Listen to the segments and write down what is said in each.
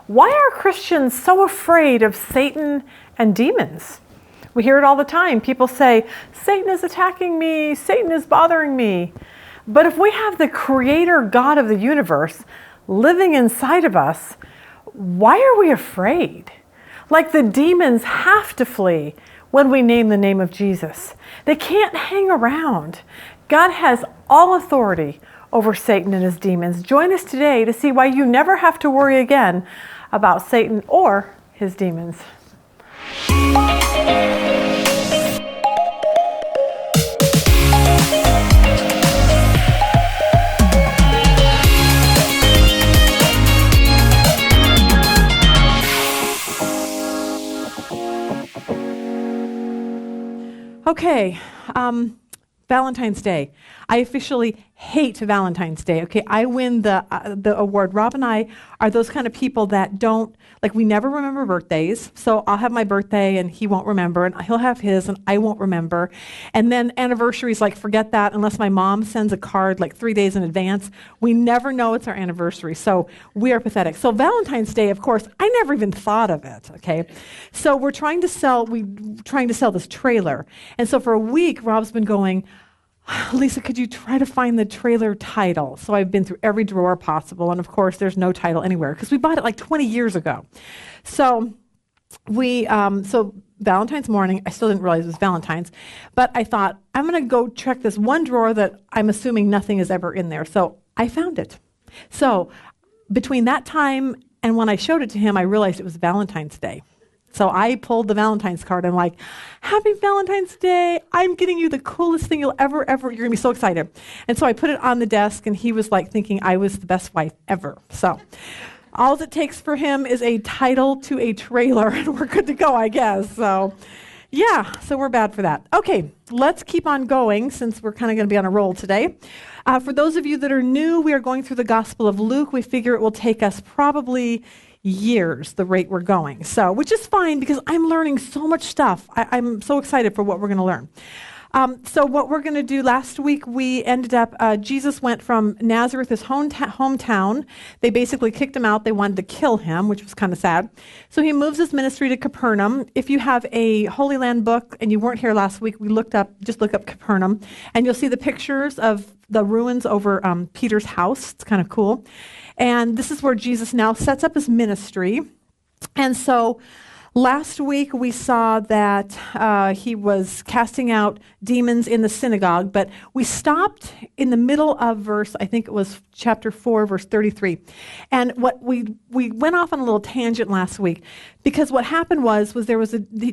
Why are Christians so afraid of Satan and demons? We hear it all the time. People say, Satan is attacking me, Satan is bothering me. But if we have the creator God of the universe living inside of us, why are we afraid? Like the demons have to flee when we name the name of Jesus. They can't hang around. God has all authority over Satan and his demons. Join us today to see why you never have to worry again about Satan or his demons. Okay, Valentine's Day. I officially hate Valentine's Day. Okay, I win the award. Rob and I are those kind of people that don't, like, we never remember birthdays. So I'll have my birthday and he won't remember, and he'll have his and I won't remember. And then anniversaries, like, forget that unless my mom sends a card like 3 days in advance. We never know it's our anniversary. So we are pathetic. So Valentine's Day, of course, I never even thought of it. Okay, so we're trying to sell this trailer, and so for a week, Rob's been going, Lisa, could you try to find the trailer title? So I've been through every drawer possible, and of course, there's no title anywhere because we bought it like 20 years ago. So so Valentine's morning, I still didn't realize it was Valentine's, but I thought, I'm going to go check this one drawer that I'm assuming nothing is ever in there. So I found it. So between that time and when I showed it to him, I realized it was Valentine's Day. So I pulled the Valentine's card. I'm like, happy Valentine's Day. I'm getting you the coolest thing you're going to be so excited. And so I put it on the desk, and he was like thinking I was the best wife ever. So all it takes for him is a title to a trailer, and we're good to go, I guess. So yeah, so we're bad for that. Okay, let's keep on going since we're kind of going to be on a roll today. For those of you that are new, we are going through the Gospel of Luke. We figure it will take us probably years, the rate we're going. So, which is fine because I'm learning so much stuff. I'm so excited for what we're going to learn. So what we're going to do, last week we ended up, Jesus went from Nazareth, his hometown. They basically kicked him out. They wanted to kill him, which was kind of sad. So he moves his ministry to Capernaum. If you have a Holy Land book and you weren't here last week, just look up Capernaum, and you'll see the pictures of the ruins over Peter's house. It's kind of cool. And this is where Jesus now sets up his ministry. And so last week we saw that he was casting out demons in the synagogue, but we stopped in the middle of verse, I think it was chapter 4, verse 33. And what we went off on a little tangent last week, because what happened was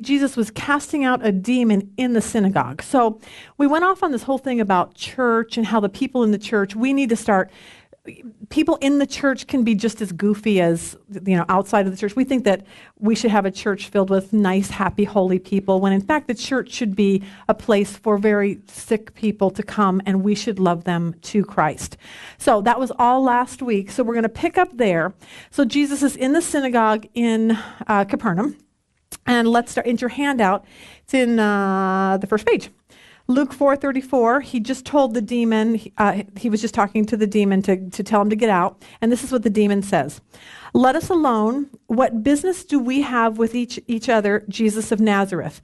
Jesus was casting out a demon in the synagogue. So we went off on this whole thing about church and how the people in the church, we need to start. People in the church can be just as goofy as, outside of the church. We think that we should have a church filled with nice, happy, holy people, when in fact the church should be a place for very sick people to come, and we should love them to Christ. So that was all last week. So we're going to pick up there. So Jesus is in the synagogue in Capernaum, and let's start in your handout. It's in the first page. Luke 4:34, he just told the demon, he was just talking to the demon to tell him to get out. And this is what the demon says. Let us alone. What business do we have with each other, Jesus of Nazareth?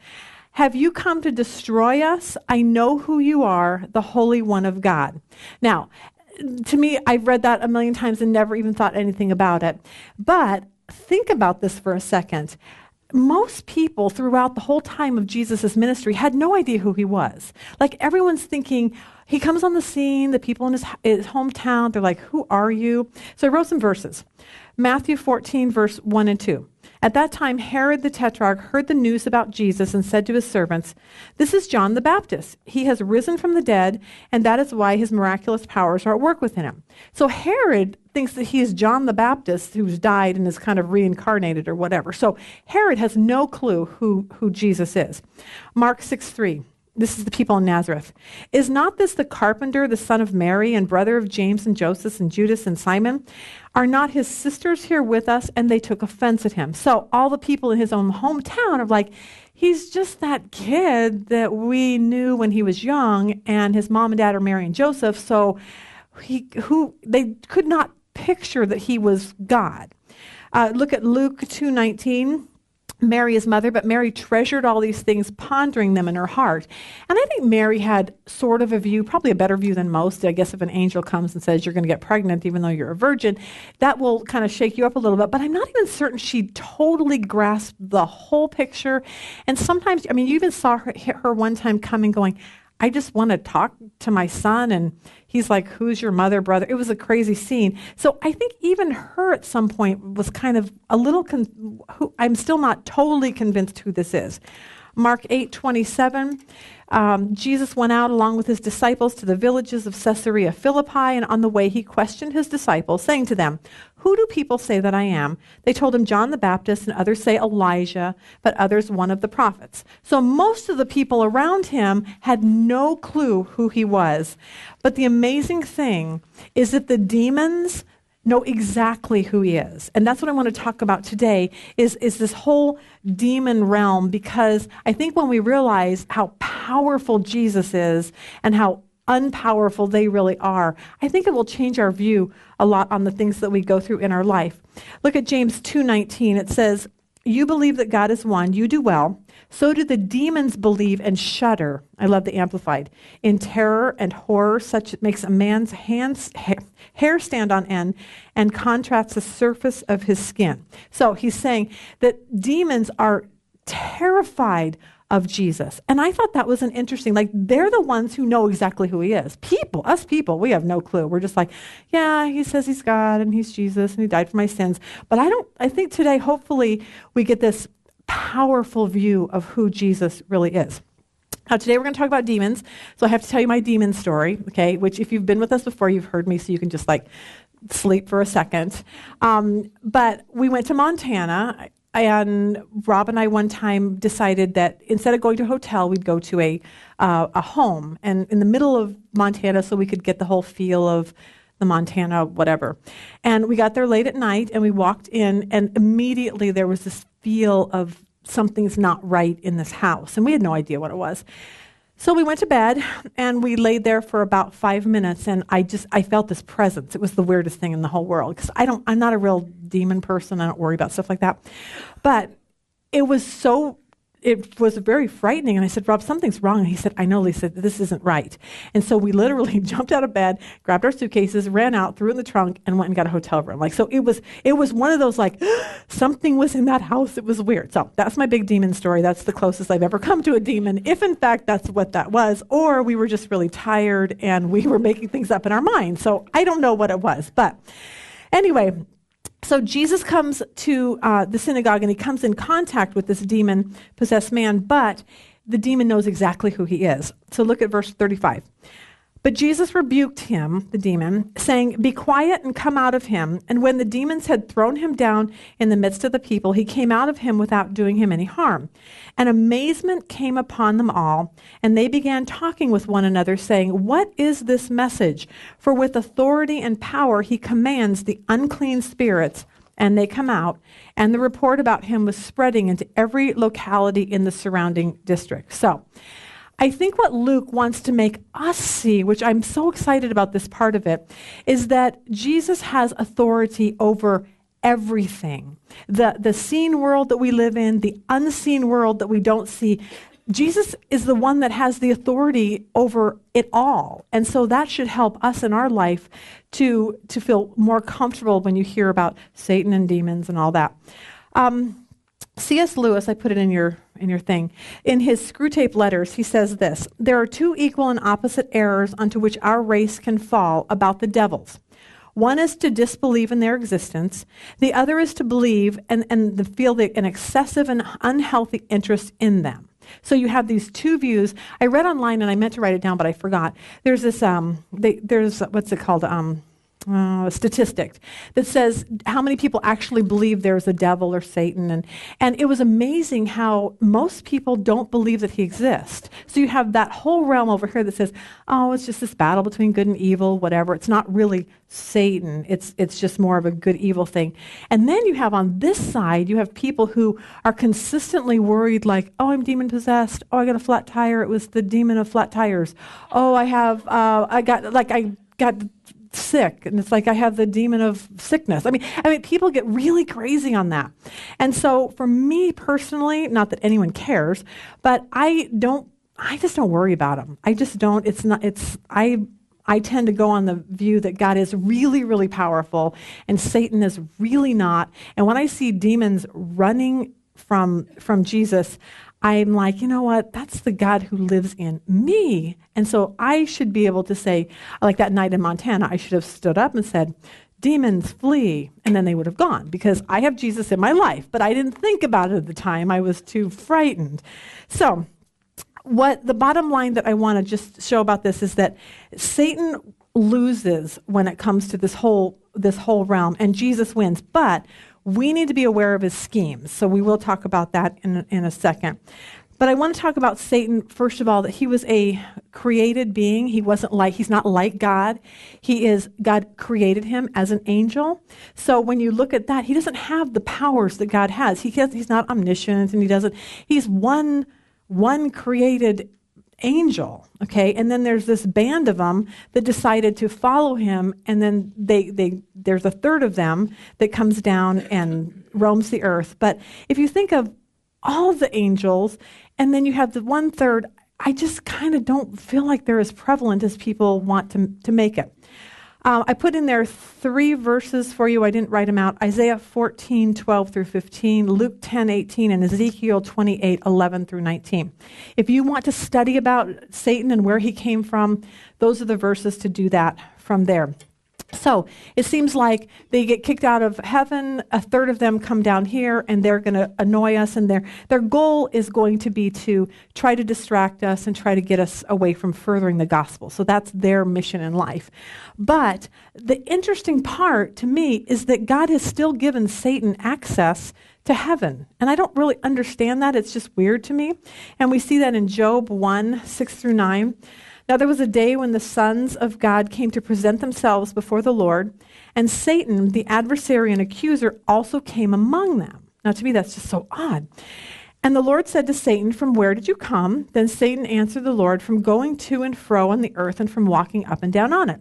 Have you come to destroy us? I know who you are, the Holy One of God. Now, to me, I've read that a million times and never even thought anything about it. But think about this for a second. Most people throughout the whole time of Jesus' ministry had no idea who he was. Like, everyone's thinking, he comes on the scene, the people in his hometown, they're like, who are you? So I wrote some verses. Matthew 14, verse 1 and 2. At that time, Herod the Tetrarch heard the news about Jesus and said to his servants, this is John the Baptist. He has risen from the dead, and that is why his miraculous powers are at work within him. So Herod thinks that he is John the Baptist who's died and is kind of reincarnated or whatever. So Herod has no clue who Jesus is. Mark 6:3. This is the people in Nazareth. Is not this the carpenter, the son of Mary, and brother of James and Joseph and Judas and Simon? Are not his sisters here with us? And they took offense at him. So all the people in his own hometown are like, he's just that kid that we knew when he was young, and his mom and dad are Mary and Joseph. So they could not picture that he was God. Look at Luke 2:19. Mary is mother, but Mary treasured all these things, pondering them in her heart. And I think Mary had sort of a view, probably a better view than most. I guess if an angel comes and says you're going to get pregnant even though you're a virgin, that will kind of shake you up a little bit. But I'm not even certain she totally grasped the whole picture. And sometimes, I mean, you even saw her one time coming going, I just want to talk to my son. And he's like, who's your mother, brother? It was a crazy scene. So I think even her at some point was kind of a little, I'm still not totally convinced who this is. Mark 8:27, Jesus went out along with his disciples to the villages of Caesarea Philippi, and on the way he questioned his disciples, saying to them, who do people say that I am? They told him John the Baptist, and others say Elijah, but others one of the prophets. So most of the people around him had no clue who he was. But the amazing thing is that the demons know exactly who he is. And that's what I want to talk about today is this whole demon realm, because I think when we realize how powerful Jesus is and how unpowerful they really are, I think it will change our view a lot on the things that we go through in our life. Look at James 2:19. It says, you believe that God is one, you do well. So do the demons believe and shudder. I love the Amplified. In terror and horror, such it makes a man's hair stand on end and contracts the surface of his skin. So he's saying that demons are terrified of Jesus. And I thought that was an interesting, like they're the ones who know exactly who he is. Us people, we have no clue. We're just like, yeah, he says he's God and he's Jesus and he died for my sins. But I think today, hopefully we get this powerful view of who Jesus really is. Now, today we're going to talk about demons. So I have to tell you my demon story, okay, which if you've been with us before, you've heard me, so you can just like sleep for a second. But we went to Montana, and Rob and I one time decided that instead of going to a hotel, we'd go to a home, and in the middle of Montana, so we could get the whole feel of the Montana whatever. And we got there late at night, and we walked in, and immediately there was this feel of something's not right in this house, and we had no idea what it was. So we went to bed, and we laid there for about 5 minutes, and I felt this presence. It was the weirdest thing in the whole world, because I'm not a real demon person. I don't worry about stuff like that. But it was very frightening, and I said, Rob, something's wrong. And he said, I know, Lisa, this isn't right. And so we literally jumped out of bed, grabbed our suitcases, ran out, threw it in the trunk, and went and got a hotel room. Like, so it was one of those, like, something was in that house. It was weird. So that's my big demon story. That's the closest I've ever come to a demon, if in fact that's what that was, or we were just really tired and we were making things up in our mind. So I don't know what it was. But anyway, so Jesus comes to the synagogue, and he comes in contact with this demon-possessed man, but the demon knows exactly who he is. So look at verse 35. But Jesus rebuked him, the demon, saying, be quiet and come out of him. And when the demons had thrown him down in the midst of the people, he came out of him without doing him any harm. And amazement came upon them all, and they began talking with one another, saying, what is this message? For with authority and power he commands the unclean spirits, and they come out. And the report about him was spreading into every locality in the surrounding district. So I think what Luke wants to make us see, which I'm so excited about this part of it, is that Jesus has authority over everything. The seen world that we live in, the unseen world that we don't see. Jesus is the one that has the authority over it all. And so that should help us in our life to feel more comfortable when you hear about Satan and demons and all that. C.S. Lewis, I put it in your thing, in his Screwtape Letters, he says this: there are two equal and opposite errors onto which our race can fall about the devils. One is to disbelieve in their existence. The other is to believe and feel an excessive and unhealthy interest in them. So you have these two views. I read online, and I meant to write it down, but I forgot. There's this, there's, what's it called? A statistic that says how many people actually believe there's a devil or Satan. And it was amazing how most people don't believe that he exists. So you have that whole realm over here that says, oh, it's just this battle between good and evil, whatever. It's not really Satan. It's just more of a good-evil thing. And then you have on this side, you have people who are consistently worried, like, oh, I'm demon-possessed. Oh, I got a flat tire. It was the demon of flat tires. Oh, I got sick, and it's like I have the demon of sickness. I mean, people get really crazy on that. And so for me personally, not that anyone cares, but I just don't worry about them. I just don't. I tend to go on the view that God is really, really powerful and Satan is really not. And when I see demons running from Jesus, I'm like, you know what? That's the God who lives in me. And so I should be able to say, like that night in Montana, I should have stood up and said, demons flee, and then they would have gone because I have Jesus in my life. But I didn't think about it at the time. I was too frightened. So what the bottom line that I want to just show about this is that Satan loses when it comes to this whole realm, and Jesus wins. But we need to be aware of his schemes. So we will talk about that in a second. But I want to talk about Satan, first of all, that he was a created being. He's not like God. God created him as an angel. So when you look at that, he doesn't have the powers that God has. He's not omniscient, and he's one created angel, okay? And then there's this band of them that decided to follow him, and then there's a third of them that comes down and roams the earth. But if you think of all the angels, and then you have the one third, I just kind of don't feel like they're as prevalent as people want to make it. I put in there 3 verses for you. I didn't write them out. Isaiah 14:12 through 15, Luke 10:18, and Ezekiel 28:11 through 19. If you want to study about Satan and where he came from, those are the verses to do that from there. So it seems like they get kicked out of heaven. A third of them come down here, and they're going to annoy us. And their goal is going to be to try to distract us and try to get us away from furthering the gospel. So that's their mission in life. But the interesting part to me is that God has still given Satan access to heaven. And I don't really understand that. It's just weird to me. And we see that in Job 1:6 through 9. Now there was a day when the sons of God came to present themselves before the Lord, and Satan, the adversary and accuser, also came among them. Now to me that's just so odd. And the Lord said to Satan, "From where did you come?" Then Satan answered the Lord, "From going to and fro on the earth and from walking up and down on it."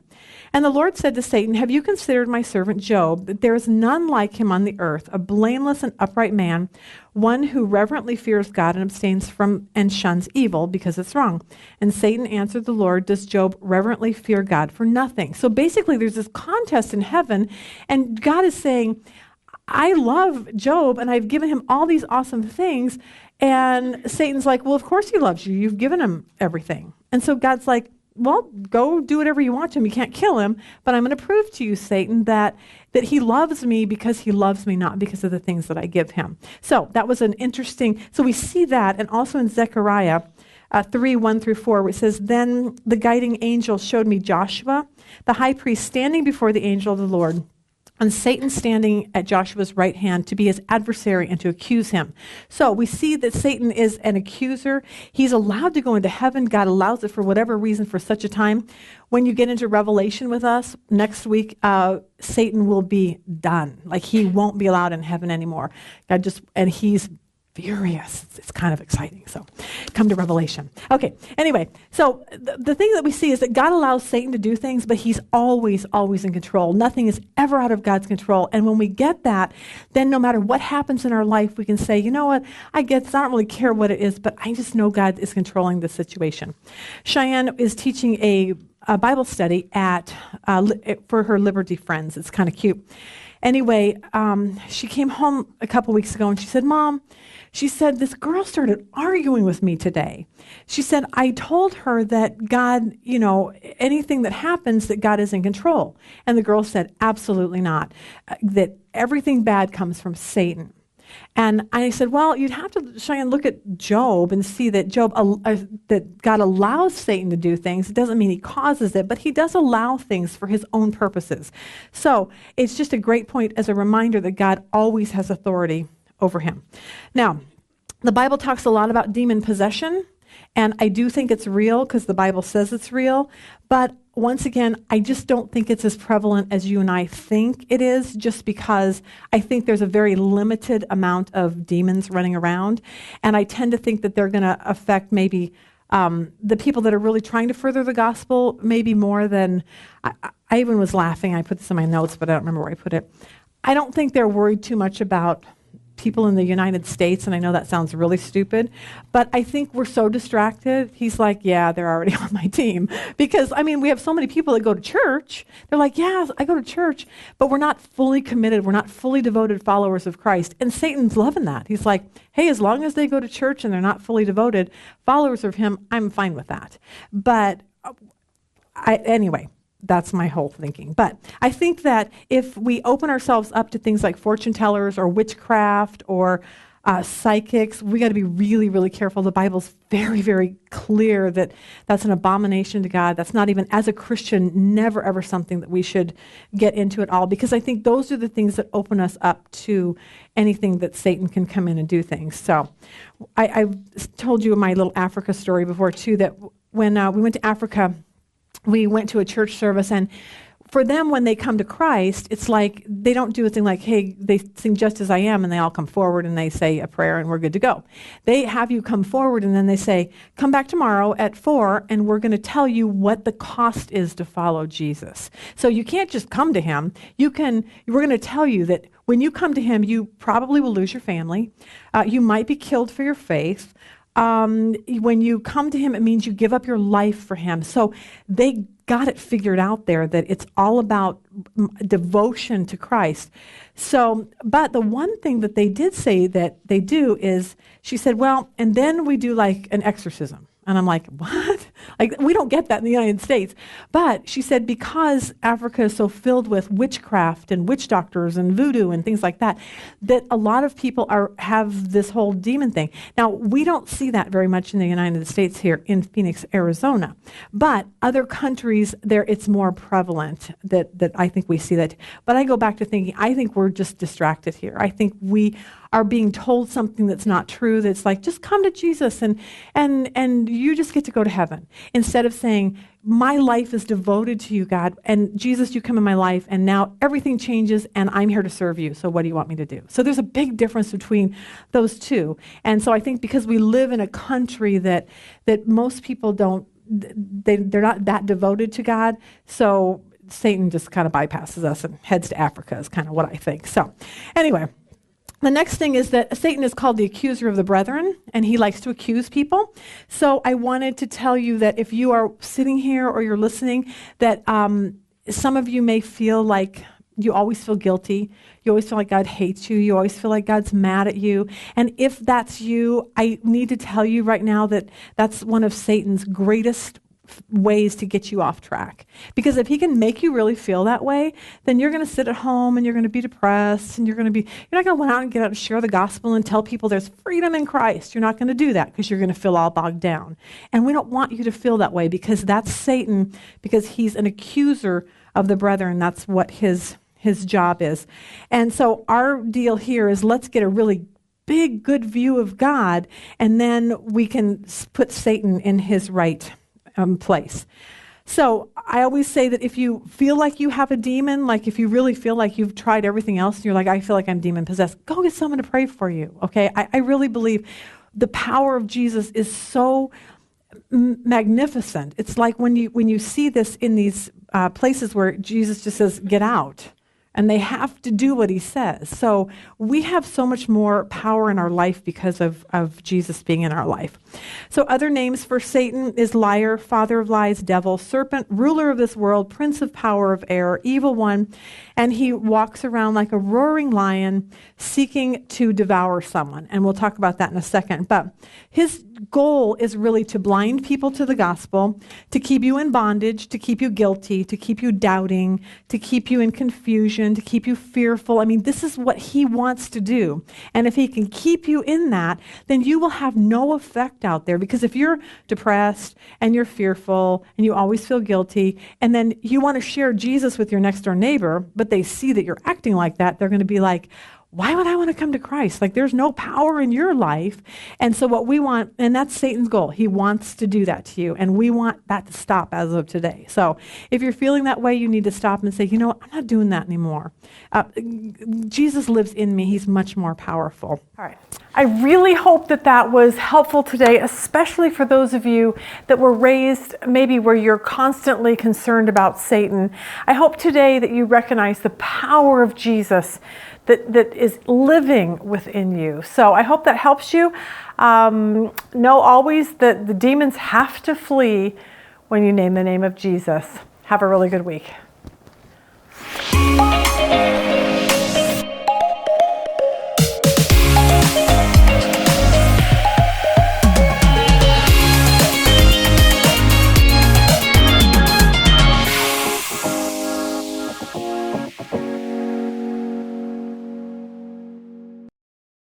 And the Lord said to Satan, "Have you considered my servant Job, that there is none like him on the earth, a blameless and upright man, one who reverently fears God and abstains from and shuns evil because it's wrong?" And Satan answered the Lord, "Does Job reverently fear God for nothing?" So basically there's this contest in heaven, and God is saying, I love Job, and I've given him all these awesome things. And Satan's like, well, of course he loves you. You've given him everything. And so God's like, well, go do whatever you want to him. You can't kill him, but I'm going to prove to you, Satan, that he loves me because he loves me, not because of the things that I give him. So that was an interesting, so we see that, and also in Zechariah 3:1 through 4, where it says, "Then the guiding angel showed me Joshua, the high priest, standing before the angel of the Lord, and Satan standing at Joshua's right hand to be his adversary and to accuse him." So we see that Satan is an accuser. He's allowed to go into heaven. God allows it for whatever reason for such a time. When you get into Revelation with us next week, Satan will be done. Like he won't be allowed in heaven anymore. And he's furious. It's kind of exciting. So come to Revelation. Okay. Anyway, so the thing that we see is that God allows Satan to do things, but he's always, always in control. Nothing is ever out of God's control. And when we get that, then no matter what happens in our life, we can say, you know what, I don't really care what it is, but I just know God is controlling the situation. Cheyenne is teaching a Bible study for her Liberty friends. It's kind of cute. Anyway, she came home a couple weeks ago and she said, "Mom," she said, "this girl started arguing with me today." She said, "I told her that God, anything that happens, that God is in control." And the girl said, "Absolutely not. That everything bad comes from Satan." And I said, well, you'd have to try and look at Job and see that that God allows Satan to do things. It doesn't mean he causes it, but he does allow things for his own purposes. So it's just a great point as a reminder that God always has authority over him. Now, the Bible talks a lot about demon possession, and I do think it's real because the Bible says it's real. But once again, I just don't think it's as prevalent as you and I think it is, just because I think there's a very limited amount of demons running around. And I tend to think that they're going to affect maybe the people that are really trying to further the gospel, maybe more than, I even was laughing. I put this in my notes, but I don't remember where I put it. I don't think they're worried too much about people in the United States, and I know that sounds really stupid, but I think we're so distracted. He's like, yeah, they're already on my team. Because, I mean, we have so many people that go to church. They're like, yeah, I go to church, but we're not fully committed. We're not fully devoted followers of Christ. And Satan's loving that. He's like, hey, as long as they go to church and they're not fully devoted followers of him, I'm fine with that. But anyway, that's my whole thinking. But I think that if we open ourselves up to things like fortune tellers or witchcraft or psychics, we got to be really, really careful. The Bible's very, very clear that that's an abomination to God. That's not even, as a Christian, never ever something that we should get into at all, because I think those are the things that open us up to anything that Satan can come in and do things. So I've told you my little Africa story before, too, that when we went to Africa, we went to a church service, and for them, when they come to Christ, it's like they don't do a thing like, hey, they sing Just As I Am, and they all come forward and they say a prayer and we're good to go. They have you come forward and then they say, come back tomorrow at 4 and we're going to tell you what the cost is to follow Jesus. So you can't just come to him. We're going to tell you that when you come to him, you probably will lose your family. You might be killed for your faith. When you come to him, it means you give up your life for him. So they got it figured out there that it's all about devotion to Christ. So, but the one thing that they did say that they do is, she said, well, and then we do like an exorcism. And I'm like, what? Like, we don't get that in the United States. But she said, because Africa is so filled with witchcraft and witch doctors and voodoo and things like that, that a lot of people have this whole demon thing. Now, we don't see that very much in the United States here in Phoenix, Arizona. But other countries, it's more prevalent that I think we see that. But I go back to thinking, I think we're just distracted here. I think we are being told something that's not true, that's like, just come to Jesus and you just get to go to heaven. Instead of saying, my life is devoted to you, God, and Jesus, you come in my life, and now everything changes, and I'm here to serve you, so what do you want me to do? So there's a big difference between those two. And so I think because we live in a country that most people they're not that devoted to God, so Satan just kind of bypasses us and heads to Africa is kind of what I think. So anyway, the next thing is that Satan is called the accuser of the brethren, and he likes to accuse people. So I wanted to tell you that if you are sitting here or you're listening, that some of you may feel like you always feel guilty. You always feel like God hates you. You always feel like God's mad at you. And if that's you, I need to tell you right now that that's one of Satan's greatest ways to get you off track. Because if he can make you really feel that way, then you're going to sit at home and you're going to be depressed, and you're not going to went out and get out and share the gospel and tell people there's freedom in Christ. You're not going to do that because you're going to feel all bogged down. And we don't want you to feel that way, because that's Satan, because he's an accuser of the brethren. That's what his job is. And so our deal here is, let's get a really big, good view of God, and then we can put Satan in his right place. So I always say that if you feel like you have a demon, like if you really feel like you've tried everything else and you're like, I feel like I'm demon possessed, go get someone to pray for you, okay? I really believe the power of Jesus is so magnificent. It's like when you see this in these places where Jesus just says, get out. And they have to do what he says. So we have so much more power in our life because of Jesus being in our life. So other names for Satan is liar, father of lies, devil, serpent, ruler of this world, prince of power of air, evil one. And he walks around like a roaring lion seeking to devour someone. And we'll talk about that in a second. But his goal is really to blind people to the gospel, to keep you in bondage, to keep you guilty, to keep you doubting, to keep you in confusion, to keep you fearful. I mean, this is what he wants to do. And if he can keep you in that, then you will have no effect out there. Because if you're depressed and you're fearful and you always feel guilty, and then you want to share Jesus with your next door neighbor, but they see that you're acting like that, they're going to be like, why would I want to come to Christ? Like, there's no power in your life. And so what we want, and that's Satan's goal. He wants to do that to you. And we want that to stop as of today. So if you're feeling that way, you need to stop and say, you know what? I'm not doing that anymore. Jesus lives in me. He's much more powerful. All right. I really hope that that was helpful today, especially for those of you that were raised maybe where you're constantly concerned about Satan. I hope today that you recognize the power of Jesus that is living within you. So I hope that helps you. Know always that the demons have to flee when you name the name of Jesus. Have a really good week.